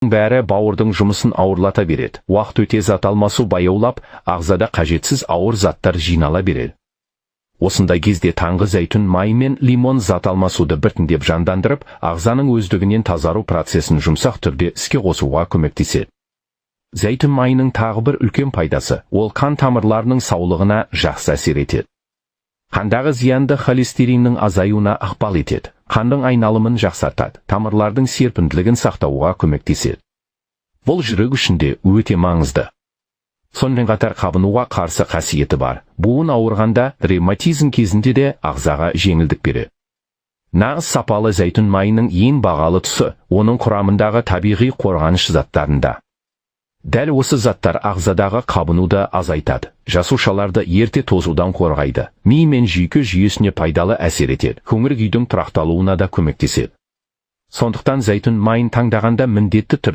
бәрі бауырдың жұмысын ауырлата береді. Уақыт өте зат алмасу баяулап, ағзада қажетсіз ауыр заттар жинала береді. Осындай кезде таңғы зәйтүн майы мен лимон зат алмасуды біртіндеп жандандырып, ағзаның өздігінен тазару процесін жұмсақ түрде іске қосуға көмектеседі. Зәйтүн майының тағы бір үлкен пайдасы, ол қан тамырларының саулығына жақсы әсер етеді. Қандағы зиянды холестериннің азаюына ықпал етеді, қандың айналымын жақсартады, тамырлардың серпімділігін сақтауға көмектеседі. Бұл жүрек үшін де өте маңызды. Сонымен қатар қабынуға қарсы қасиеті бар. Буын ауырғанда, ревматизм кезінде де ағзаға жеңілдік береді. Нағыз сапалы зәйтүн майының ең бағалы тұсы, оның құрамындағы табиғи қорғаныш заттарында. Дәл осы заттар ағзадағы қабынуды азайтады, жасушаларды ерте тозудан қорғайды, ми мен жүйке жүйесіне пайдалы әсер етеді, көңіл күйдің тұрақталуына да көмектеседі. Сондықтан зәйтүн майын таңдағанда міндетті түрде